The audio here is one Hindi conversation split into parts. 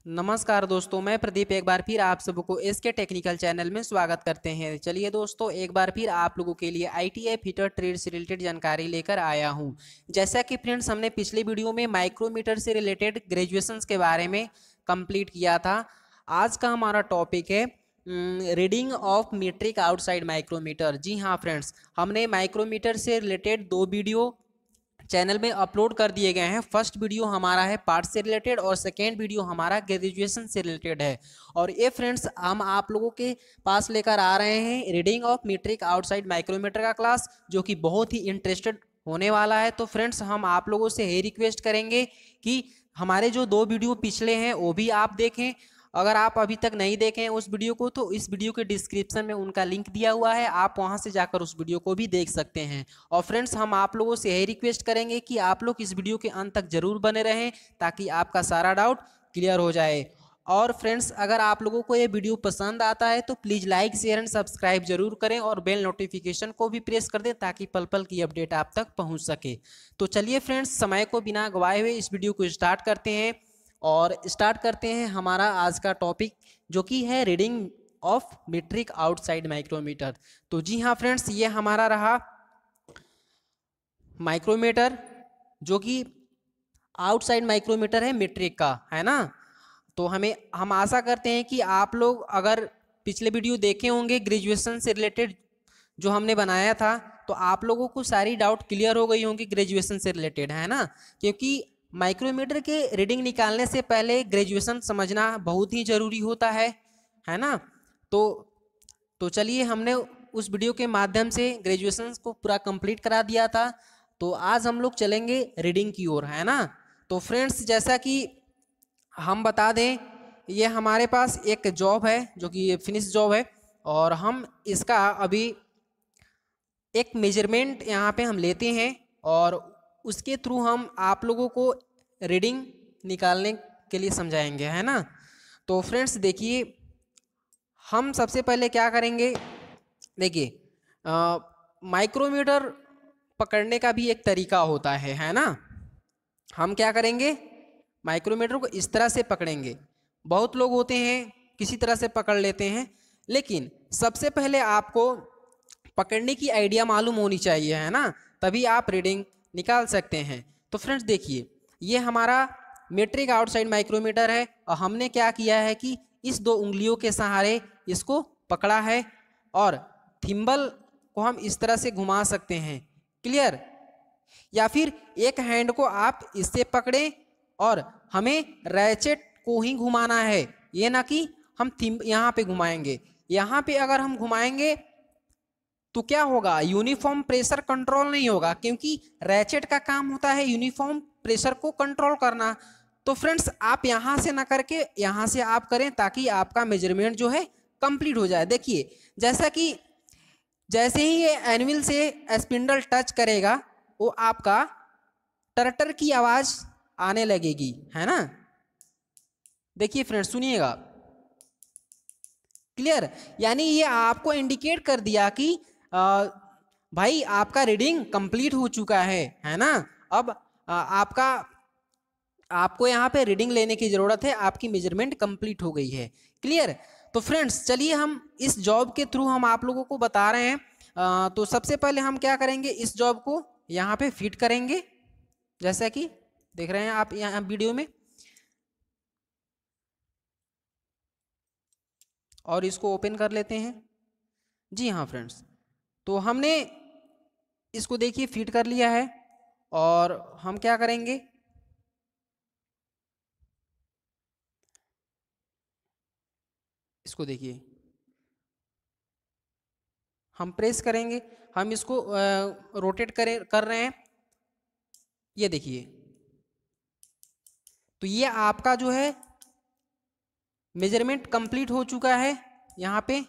नमस्कार दोस्तों, मैं प्रदीप एक बार फिर आप सबको एसके टेक्निकल चैनल में स्वागत करते हैं। चलिए दोस्तों, एक बार फिर आप लोगों के लिए आईटीआई फिटर ट्रेड से रिलेटेड जानकारी लेकर आया हूं। जैसा कि फ्रेंड्स, हमने पिछले वीडियो में माइक्रोमीटर से रिलेटेड ग्रेजुएशंस के बारे में कंप्लीट किया था। आज का हमारा टॉपिक है reading of metric outside micrometer. जी हाँ फ्रेंड्स, हमने माइक्रोमीटर से रिलेटेड 2 वीडियो चैनल में अपलोड कर दिए गए हैं। फर्स्ट वीडियो हमारा है पार्ट से रिलेटेड और सेकेंड वीडियो हमारा ग्रेजुएशन से रिलेटेड है। और ये फ्रेंड्स, हम आप लोगों के पास लेकर आ रहे हैं reading of metric outside micrometer का क्लास, जो कि बहुत ही इंटरेस्टेड होने वाला है। तो फ्रेंड्स, हम आप लोगों से यही रिक्वेस्ट करेंगे कि हमारे जो 2 वीडियो पिछले हैं वो भी आप देखें। अगर आप अभी तक नहीं देखे हैं उस वीडियो को, तो इस वीडियो के डिस्क्रिप्शन में उनका लिंक दिया हुआ है, आप वहां से जाकर उस वीडियो को भी देख सकते हैं। और फ्रेंड्स, हम आप लोगों से यही रिक्वेस्ट करेंगे कि आप लोग इस वीडियो के अंत तक जरूर बने रहें, ताकि आपका सारा डाउट क्लियर हो जाए। और फ्रेंड्स, अगर आप लोगों को ये वीडियो पसंद आता है तो please like share and subscribe जरूर करें और बेल नोटिफिकेशन को भी प्रेस कर दें, ताकि पल पल की अपडेट आप तक पहुंच सके। तो चलिए फ्रेंड्स, समय को बिना गवाए हुए इस वीडियो को स्टार्ट करते हैं। और स्टार्ट करते हैं हमारा आज का टॉपिक, जो कि है reading of metric outside micrometer. तो जी हाँ फ्रेंड्स, ये हमारा रहा माइक्रोमीटर, जो कि आउटसाइड माइक्रोमीटर है मीट्रिक का, है ना। तो हम आशा करते हैं कि आप लोग अगर पिछले वीडियो देखे होंगे ग्रेजुएशन से रिलेटेड जो हमने बनाया था, तो आप लोगों को सारी डाउट क्लियर हो गई होंगी ग्रेजुएशन से रिलेटेड, है ना। क्योंकि माइक्रोमीटर के रीडिंग निकालने से पहले ग्रेजुएशन समझना बहुत ही ज़रूरी होता है ना। तो चलिए, हमने उस वीडियो के माध्यम से ग्रेजुएशन को पूरा कंप्लीट करा दिया था। तो आज हम लोग चलेंगे रीडिंग की ओर, है ना। तो फ्रेंड्स, जैसा कि हम बता दें, ये हमारे पास एक जॉब है जो कि फिनिश जॉब है, और हम इसका अभी एक मेजरमेंट यहाँ पे हम लेते हैं और उसके थ्रू हम आप लोगों को रीडिंग निकालने के लिए समझाएंगे, है ना। तो फ्रेंड्स देखिए, हम सबसे पहले क्या करेंगे, देखिए माइक्रोमीटर पकड़ने का भी एक तरीका होता है ना। हम क्या करेंगे, माइक्रोमीटर को इस तरह से पकड़ेंगे। बहुत लोग होते हैं किसी तरह से पकड़ लेते हैं, लेकिन सबसे पहले आपको पकड़ने की आइडिया मालूम होनी चाहिए, है ना, तभी आप रीडिंग निकाल सकते हैं। तो फ्रेंड्स देखिए, ये हमारा मीट्रिक आउटसाइड माइक्रोमीटर है और हमने क्या किया है कि इस 2 उंगलियों के सहारे इसको पकड़ा है, और थिम्बल को हम इस तरह से घुमा सकते हैं, क्लियर। या फिर एक हैंड को आप इससे पकड़ें और हमें रैचेट को ही घुमाना है, ये ना कि हम यहाँ पे घुमाएंगे। यहाँ पे अगर हम घुमाएंगे तो क्या होगा, यूनिफॉर्म प्रेशर कंट्रोल नहीं होगा, क्योंकि रैचेट का काम होता है यूनिफॉर्म प्रेशर को कंट्रोल करना। तो फ्रेंड्स, आप यहाँ से ना करके यहाँ से आप करें, ताकि आपका मेजरमेंट जो है कंप्लीट हो जाए। देखिए, जैसे ही ये एनविल से स्पिंडल टच करेगा, वो आपका टर्टर की आवाज आने लगेगी, है ना। देखिए फ्रेंड्स, सुनिएगा, क्लियर। यानी ये आपको इंडिकेट कर दिया कि भाई आपका रीडिंग कंप्लीट हो चुका है ना। अब आपको यहाँ पे रीडिंग लेने की जरूरत है, आपकी मेजरमेंट कंप्लीट हो गई है, क्लियर। तो फ्रेंड्स चलिए, हम इस जॉब के थ्रू हम आप लोगों को बता रहे हैं। तो सबसे पहले हम क्या करेंगे, इस जॉब को यहाँ पे फिट करेंगे, जैसा कि देख रहे हैं आप यहाँ वीडियो में, और इसको ओपन कर लेते हैं। जी हाँ फ्रेंड्स, तो हमने इसको देखिए फिट कर लिया है, और हम क्या करेंगे, इसको देखिए, हम प्रेस करेंगे, हम इसको रोटेट कर रहे हैं, ये देखिए। तो ये आपका जो है मेजरमेंट कंप्लीट हो चुका है यहाँ पे,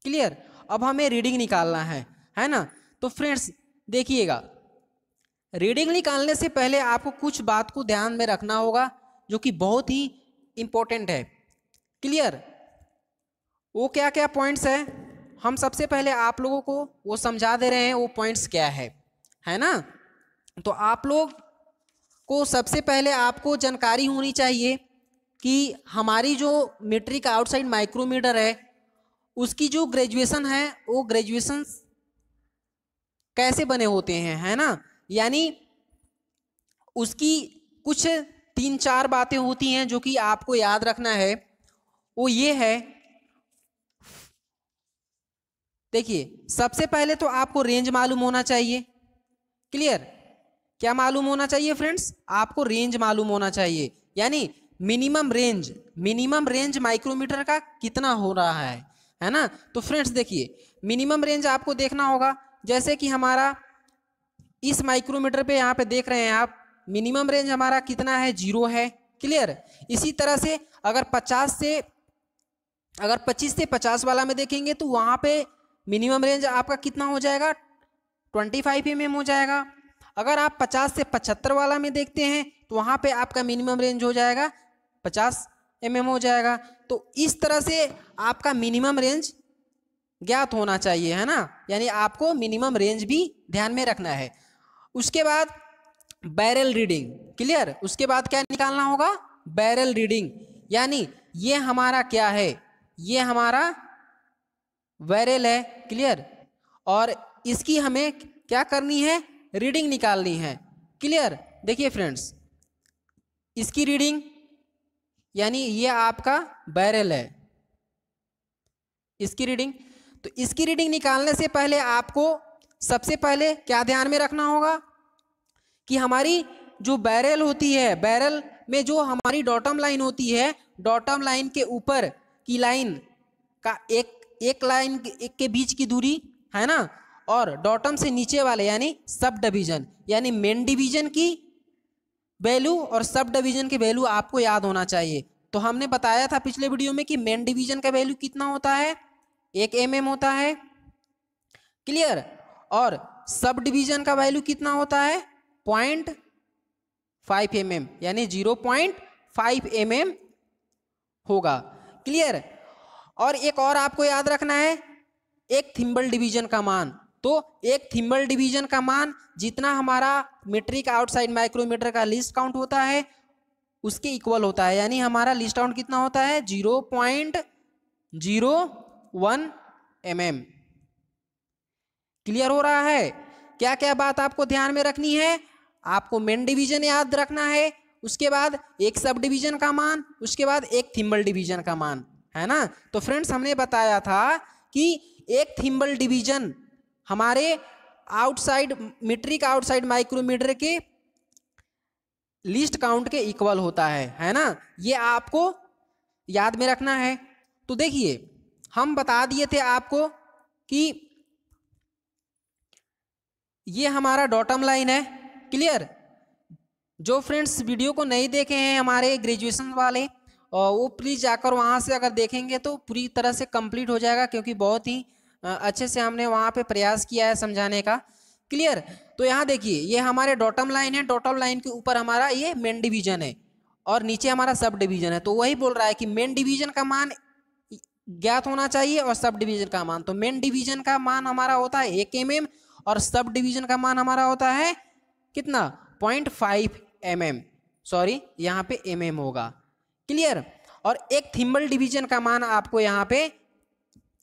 क्लियर। अब हमें रीडिंग निकालना है ना। तो फ्रेंड्स देखिएगा, रीडिंग निकालने से पहले आपको कुछ बात को ध्यान में रखना होगा, जो कि बहुत ही इंपॉर्टेंट है, क्लियर। वो क्या क्या पॉइंट्स है, हम सबसे पहले आप लोगों को वो समझा दे रहे हैं, वो पॉइंट्स क्या है ना। तो आप लोग को सबसे पहले आपको जानकारी होनी चाहिए कि हमारी जो मीट्रिक आउटसाइड माइक्रोमीटर है उसकी जो ग्रेजुएशन है वो ग्रेजुएशन कैसे बने होते हैं, है ना। यानी उसकी कुछ 3-4 बातें होती हैं जो कि आपको याद रखना है। वो ये है, देखिए सबसे पहले तो आपको रेंज मालूम होना चाहिए। क्लियर, क्या मालूम होना चाहिए फ्रेंड्स, आपको रेंज मालूम होना चाहिए। यानी मिनिमम रेंज माइक्रोमीटर का कितना हो रहा है ना। तो फ्रेंड्स देखिए मिनिमम रेंज आपको देखना होगा, जैसे कि हमारा इस माइक्रोमीटर पे यहाँ पे देख रहे हैं आप, मिनिमम रेंज हमारा कितना है, 0 है। क्लियर, इसी तरह से अगर 25 से 50 वाला में देखेंगे तो वहाँ पे मिनिमम रेंज आपका कितना हो जाएगा, 25 mm हो जाएगा। अगर आप 50 से 75 वाला में देखते हैं तो वहाँ पे आपका मिनिमम रेंज हो जाएगा 50 mm हो जाएगा। तो इस तरह से आपका मिनिमम रेंज ज्ञात होना चाहिए, है ना। यानी आपको मिनिमम रेंज भी ध्यान में रखना है। उसके बाद बैरल रीडिंग। क्लियर, उसके बाद क्या निकालना होगा, बैरल रीडिंग। यानी ये हमारा क्या है, ये हमारा बैरल है। क्लियर, और इसकी हमें क्या करनी है, रीडिंग निकालनी है। क्लियर, देखिए फ्रेंड्स इसकी रीडिंग, यानी ये आपका बैरल है, इसकी रीडिंग। तो इसकी रीडिंग निकालने से पहले आपको सबसे पहले क्या ध्यान में रखना होगा कि हमारी जो बैरल होती है, बैरल में जो हमारी डॉटम लाइन होती है, डॉटम लाइन के ऊपर की लाइन का एक लाइन के बीच की दूरी है ना, और डॉटम से नीचे वाले यानी सब डिवीजन, यानी मेन डिवीजन की वैल्यू और सब डिवीजन की वैल्यू आपको याद होना चाहिए। तो हमने बताया था पिछले वीडियो में कि मेन डिवीजन का वैल्यू कितना होता है, 1 mm होता है। क्लियर, और सब डिवीजन का वैल्यू कितना होता है, 0.5 mm, यानी 0.5 mm होगा। क्लियर, और एक और आपको याद रखना है, एक थिम्बल डिवीजन का मान। तो एक थिम्बल डिवीजन का मान जितना हमारा मीट्रिक आउटसाइड माइक्रोमीटर का लीस्ट काउंट होता है उसके इक्वल होता है। यानी हमारा लीस्ट काउंट कितना होता है, 0.01 mm। क्लियर हो रहा है, क्या क्या बात आपको ध्यान में रखनी है, आपको मेन डिवीजन याद रखना है, उसके बाद एक सब डिवीजन का मान, उसके बाद एक थिम्बल डिवीजन का मान, है ना। तो फ्रेंड्स हमने बताया था कि एक थिम्बल डिवीजन हमारे आउटसाइड मीट्रिक आउटसाइड माइक्रोमीटर के लीस्ट काउंट के इक्वल होता है ना। ये आपको याद में रखना है। तो देखिए हम बता दिए थे आपको कि ये हमारा डॉटम लाइन है। क्लियर, जो फ्रेंड्स वीडियो को नहीं देखे हैं हमारे ग्रेजुएशन वाले, वो प्लीज़ जाकर वहाँ से अगर देखेंगे तो पूरी तरह से कंप्लीट हो जाएगा, क्योंकि बहुत ही अच्छे से हमने वहाँ पे प्रयास किया है समझाने का। क्लियर, तो यहाँ देखिए ये हमारे डॉटम लाइन है, डॉटम लाइन के ऊपर हमारा ये मेन डिवीजन है और नीचे हमारा सब डिवीजन है। तो वही बोल रहा है कि मेन डिवीजन का मान ज्ञात होना चाहिए और सब डिवीजन का मान। तो मेन डिवीजन का मान हमारा होता है 1 mm और सब डिवीजन का मान हमारा होता है कितना, 0.5 mm, सॉरी यहाँ पे mm होगा। क्लियर, और एक थिम्बल डिवीजन का मान आपको यहाँ पे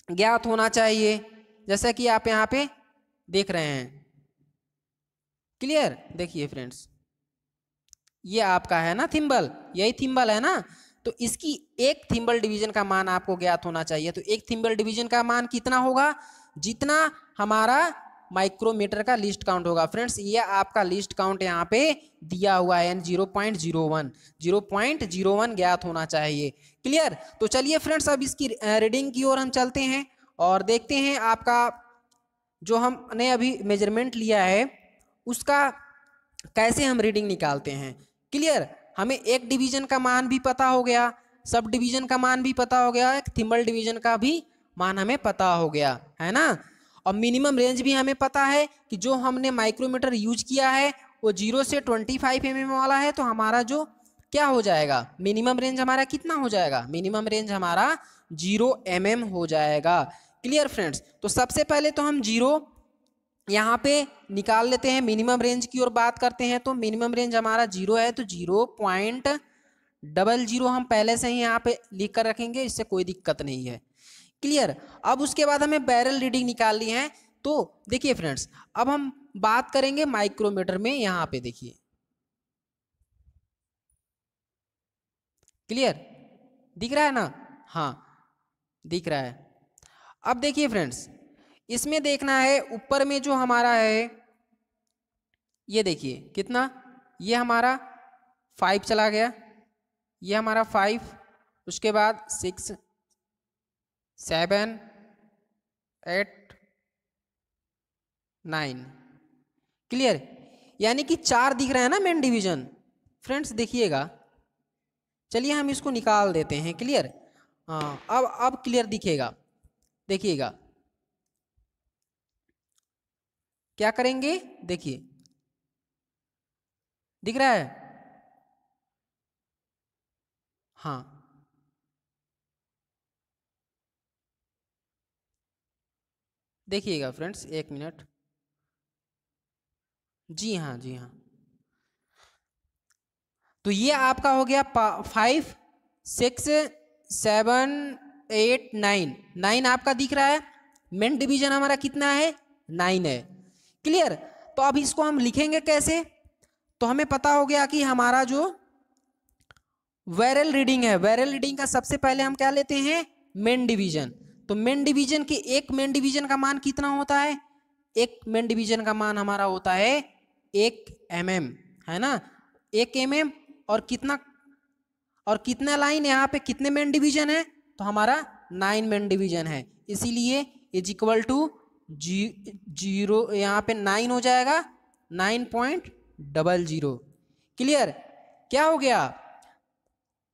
ज्ञात होना चाहिए, जैसा कि आप यहाँ पे देख रहे हैं। क्लियर, देखिए फ्रेंड्स ये आपका है ना थिम्बल, यही थिम्बल है ना। तो इसकी एक थिम्बल डिवीजन का मान आपको ज्ञात होना चाहिए। तो एक थिम्बल डिवीजन का मान कितना होगा, जितना हमारा माइक्रोमीटर का लिस्ट काउंट होगा। फ्रेंड्स ये आपका लिस्ट काउंट यहाँ पे दिया हुआ है, 0.01 ज्ञात होना चाहिए। क्लियर, तो चलिए फ्रेंड्स अब इसकी रीडिंग की ओर हम चलते हैं और देखते हैं आपका जो हमने अभी मेजरमेंट लिया है उसका कैसे हम रीडिंग निकालते हैं। क्लियर, हमें एक डिवीजन का मान भी पता हो गया, सब डिवीजन का मान भी पता हो गया, एक थिम्बल डिवीजन का भी मान हमें पता हो गया, है ना। और मिनिमम रेंज भी हमें पता है कि जो हमने माइक्रोमीटर यूज किया है वो 0 से 25 mm वाला है। तो हमारा जो क्या हो जाएगा, मिनिमम रेंज हमारा कितना हो जाएगा, मिनिमम रेंज हमारा 0 mm हो जाएगा। क्लियर फ्रेंड्स, तो सबसे पहले तो हम 0 यहाँ पे निकाल लेते हैं, मिनिमम रेंज की ओर बात करते हैं। तो मिनिमम रेंज हमारा 0 है, तो 0.9 00 हम पहले से ही यहाँ पे लिख कर रखेंगे, इससे कोई दिक्कत नहीं है। क्लियर। अब उसके बाद हमें बैरल रीडिंग निकालनी है। तो देखिए फ्रेंड्स, अब हम बात करेंगे माइक्रोमीटर में। यहाँ पे देखिए, क्लियर दिख रहा है ना? हाँ दिख रहा है। अब देखिए फ्रेंड्स, इसमें देखना है ऊपर में जो हमारा है, ये देखिए कितना, ये हमारा 5 चला गया, ये हमारा 5, उसके बाद 6 7 8 9। क्लियर। यानी कि 4 दिख रहा है ना मेन डिवीजन। फ्रेंड्स देखिएगा, चलिए हम इसको निकाल देते हैं। क्लियर। हाँ अब क्लियर दिखेगा। देखिएगा क्या करेंगे, देखिए दिख रहा है? हाँ देखिएगा फ्रेंड्स, 1 मिनट। जी हाँ जी हाँ। तो ये आपका हो गया 5 6 7 8 9। 9 आपका दिख रहा है। मेन डिवीजन हमारा कितना है? 9 है। क्लियर। तो अब इसको हम लिखेंगे कैसे? तो हमें पता हो गया कि हमारा जो वेरल रीडिंग है, वेरल रीडिंग का सबसे पहले हम क्या लेते हैं? Main division. तो मेन डिवीजन की एक मेन डिवीजन का मान कितना होता है? एक मेन डिवीजन का मान हमारा होता है 1 mm, है ना? 1 mm। और कितना लाइन यहाँ पे, कितने मेन डिवीजन है? तो हमारा 9 मेन डिवीजन है, इसीलिए इज इक्वल टू 0, यहाँ पे 9 हो जाएगा, 9.00। क्लियर। क्या हो गया?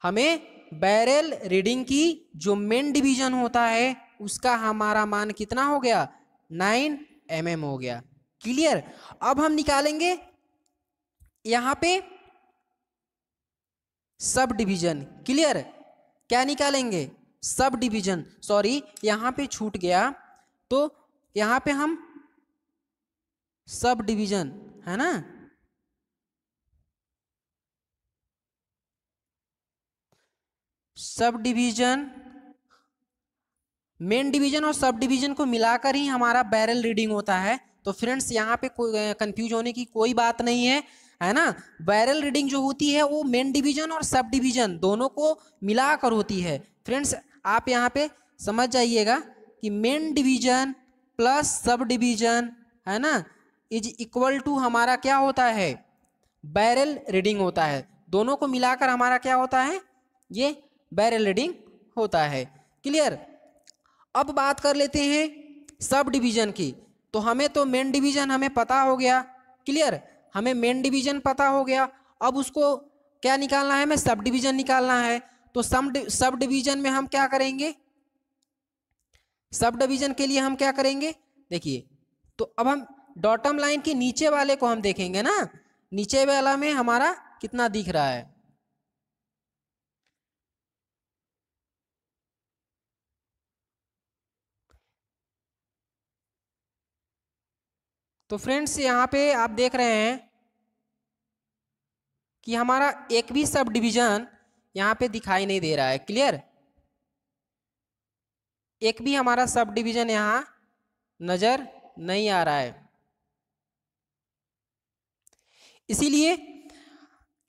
हमें बैरल रीडिंग की जो मेन डिवीजन होता है उसका हमारा मान कितना हो गया? 9 mm हो गया। क्लियर। अब हम निकालेंगे यहां पे सब डिवीजन। क्लियर। क्या निकालेंगे? Sub division. सॉरी यहां पे छूट गया, तो यहां पे हम सब डिवीजन, है ना, सब डिवीजन, मेन डिवीजन और सब डिवीजन को मिलाकर ही हमारा बैरल रीडिंग होता है। तो फ्रेंड्स यहाँ पे कोई कंफ्यूज होने की कोई बात नहीं है ना? बैरल रीडिंग जो होती है वो मेन डिवीजन और सब डिवीजन दोनों को मिलाकर होती है। फ्रेंड्स आप यहाँ पे समझ जाइएगा कि main division plus sub division, है ना, इज इक्वल टू हमारा क्या होता है? बैरल रीडिंग होता है। दोनों को मिलाकर हमारा क्या होता है? ये बैरल रीडिंग होता है। क्लियर। अब बात कर लेते हैं सब डिवीजन की। तो हमें तो मेन डिवीजन हमें पता हो गया। क्लियर। हमें मेन डिवीजन पता हो गया। अब उसको क्या निकालना है? हमें सब डिवीजन निकालना है। तो सब डिवीजन में हम क्या करेंगे? सब डिवीजन के लिए हम क्या करेंगे? देखिए, तो अब हम डॉटम लाइन के नीचे वाले को हम देखेंगे ना, नीचे वाला में हमारा कितना दिख रहा है? तो फ्रेंड्स यहाँ पे आप देख रहे हैं कि हमारा एक भी सब डिवीजन यहाँ पे दिखाई नहीं दे रहा है। क्लियर। एक भी हमारा सब डिवीजन यहाँ नजर नहीं आ रहा है। इसीलिए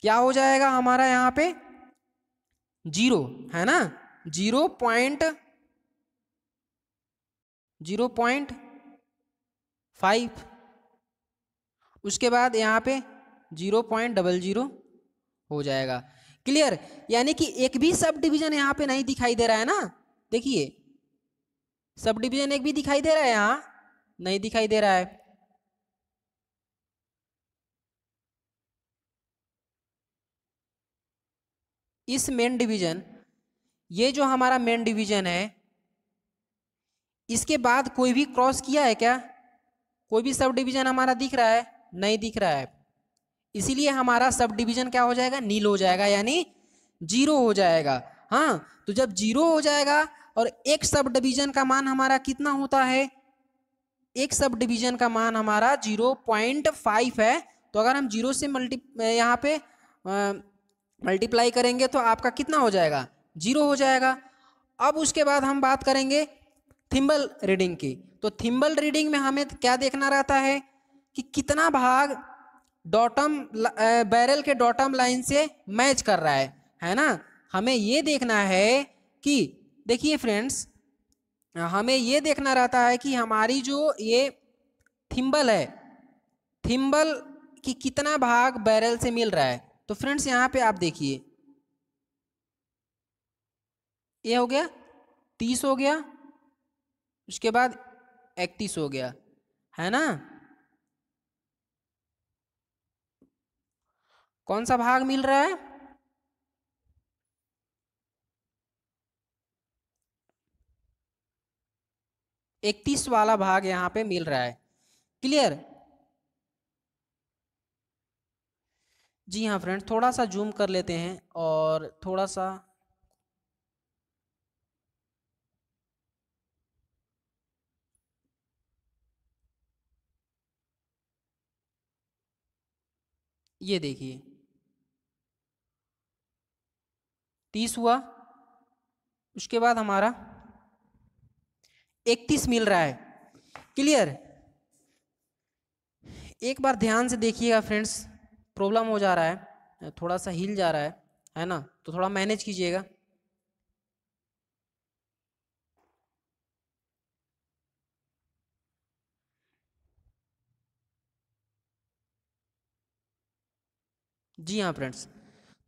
क्या हो जाएगा हमारा यहाँ पे? 0, है ना? 0.5, उसके बाद यहाँ पे 0.00 हो जाएगा। क्लियर। यानी कि एक भी सब डिवीजन यहाँ पे नहीं दिखाई दे रहा है ना। देखिए सब डिवीजन एक भी दिखाई दे रहा है? यहाँ नहीं दिखाई दे रहा है। इस मेन डिवीजन, ये जो हमारा मेन डिवीजन है, इसके बाद कोई भी क्रॉस किया है क्या? कोई भी सब डिवीजन हमारा दिख रहा है? नहीं दिख रहा है। इसीलिए हमारा सब डिवीजन क्या हो जाएगा? नील हो जाएगा, यानी 0 हो जाएगा। हाँ, तो जब 0 हो जाएगा और एक सब डिवीजन का मान हमारा कितना होता है? एक सब डिवीजन का मान हमारा 0.5 है। तो अगर हम 0 से यहाँ पे मल्टीप्लाई करेंगे तो आपका कितना हो जाएगा, 0 हो जाएगा। अब उसके बाद हम बात करेंगे थिम्बल रीडिंग की। तो थिम्बल रीडिंग में हमें क्या देखना रहता है कि कितना भाग डॉटम बैरल के डॉटम लाइन से मैच कर रहा है ना। हमें ये देखना है कि देखिए फ्रेंड्स, हमें ये देखना रहता है कि हमारी जो ये थिम्बल है, थिम्बल की कितना भाग बैरल से मिल रहा है। तो फ्रेंड्स यहाँ पे आप देखिए, ये हो गया 30 हो गया, उसके बाद 31 हो गया, है ना। कौन सा भाग मिल रहा है, 31 वाला भाग यहाँ पे मिल रहा है। क्लियर। जी हाँ फ्रेंड्स, थोड़ा सा जूम कर लेते हैं और थोड़ा सा ये देखिए 30 हुआ, उसके बाद हमारा 31 मिल रहा है। क्लियर। एक बार ध्यान से देखिएगा फ्रेंड्स, प्रॉब्लम हो जा रहा है, थोड़ा सा हिल जा रहा है ना, तो थोड़ा मैनेज कीजिएगा। जी हाँ फ्रेंड्स,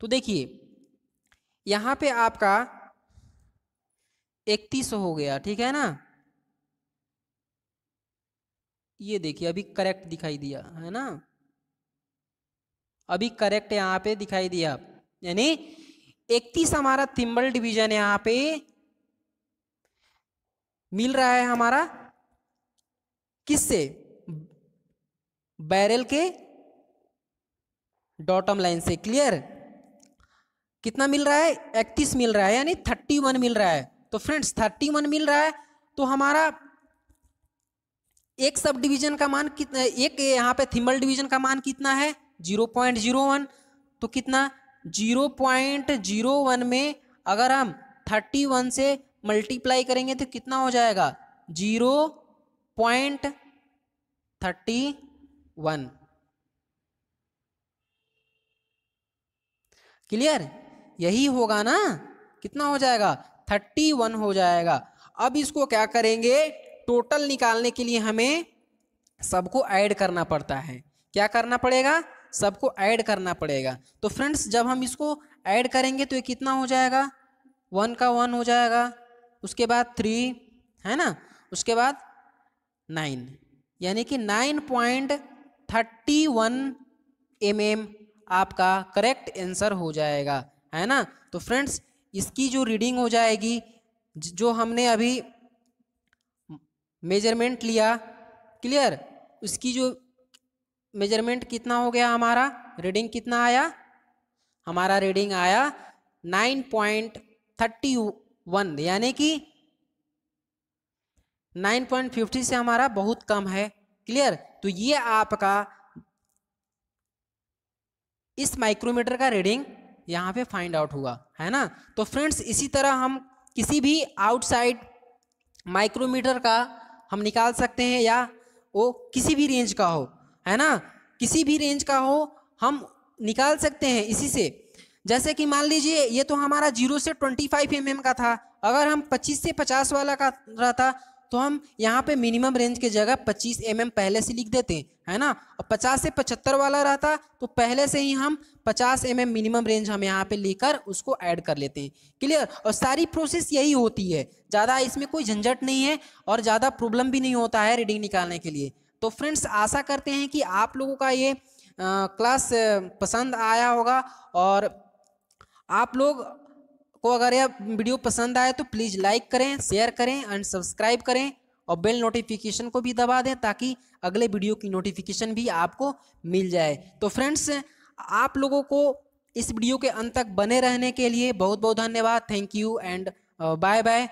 तो देखिए यहाँ पे आपका 31 हो गया, ठीक है ना। ये देखिए अभी करेक्ट दिखाई दिया है ना, अभी करेक्ट यहाँ पे दिखाई दिया, यानी 31 हमारा थिम्बल डिवीजन यहाँ पे मिल रहा है हमारा किससे, बैरल के डॉटम लाइन से। क्लियर। कितना मिल रहा है, 31 मिल रहा है, यानी 31 मिल रहा है। तो फ्रेंड्स 31 मिल रहा है, तो हमारा एक सब डिवीजन का मान कितना, एक यहाँ पे थिम्बल डिवीजन का मान कितना है, 0.01। तो कितना, 0.01 में अगर हम 31 से मल्टीप्लाई करेंगे तो कितना हो जाएगा, 0.31। क्लियर। यही होगा ना, कितना हो जाएगा, 31 हो जाएगा। अब इसको क्या करेंगे, टोटल निकालने के लिए हमें सबको ऐड करना पड़ता है। क्या करना पड़ेगा, सबको ऐड करना पड़ेगा। तो फ्रेंड्स जब हम इसको ऐड करेंगे तो ये कितना हो जाएगा, 1 का 1 हो जाएगा, उसके बाद 3 है ना, उसके बाद 9, यानी कि 9.31 mm आपका करेक्ट आंसर हो जाएगा, है ना। तो फ्रेंड्स इसकी जो रीडिंग हो जाएगी, जो हमने अभी मेजरमेंट लिया, क्लियर, उसकी जो मेजरमेंट कितना हो गया, हमारा रीडिंग कितना आया, हमारा रीडिंग आया 9.31, यानी कि 9.50 से हमारा बहुत कम है। क्लियर। तो ये आपका इस माइक्रोमीटर का रीडिंग यहाँ पे फाइंड आउट हुआ, है ना। तो फ्रेंड्स इसी तरह हम किसी भी आउटसाइड माइक्रोमीटर का हम निकाल सकते हैं, या वो किसी भी रेंज का हो, है ना, किसी भी रेंज का हो हम निकाल सकते हैं इसी से। जैसे कि मान लीजिए ये तो हमारा 0 से 25 mm का था, अगर हम 25 से 50 वाला का रहता तो हम यहाँ पे मिनिमम रेंज की जगह 25 mm पहले से लिख देते हैं, है ना। और 50 से 75 वाला रहता तो पहले से ही हम 50 mm मिनिमम रेंज हम यहाँ पे लेकर उसको ऐड कर लेते हैं। क्लियर। और सारी प्रोसेस यही होती है, ज़्यादा इसमें कोई झंझट नहीं है और ज़्यादा प्रॉब्लम भी नहीं होता है रीडिंग निकालने के लिए। तो फ्रेंड्स आशा करते हैं कि आप लोगों का ये क्लास पसंद आया होगा, और आप लोग को अगर यह वीडियो पसंद आए तो प्लीज़ लाइक करें, शेयर करें एंड सब्सक्राइब करें, और बेल नोटिफिकेशन को भी दबा दें ताकि अगले वीडियो की नोटिफिकेशन भी आपको मिल जाए। तो फ्रेंड्स आप लोगों को इस वीडियो के अंत तक बने रहने के लिए बहुत बहुत धन्यवाद। Thank you and bye bye.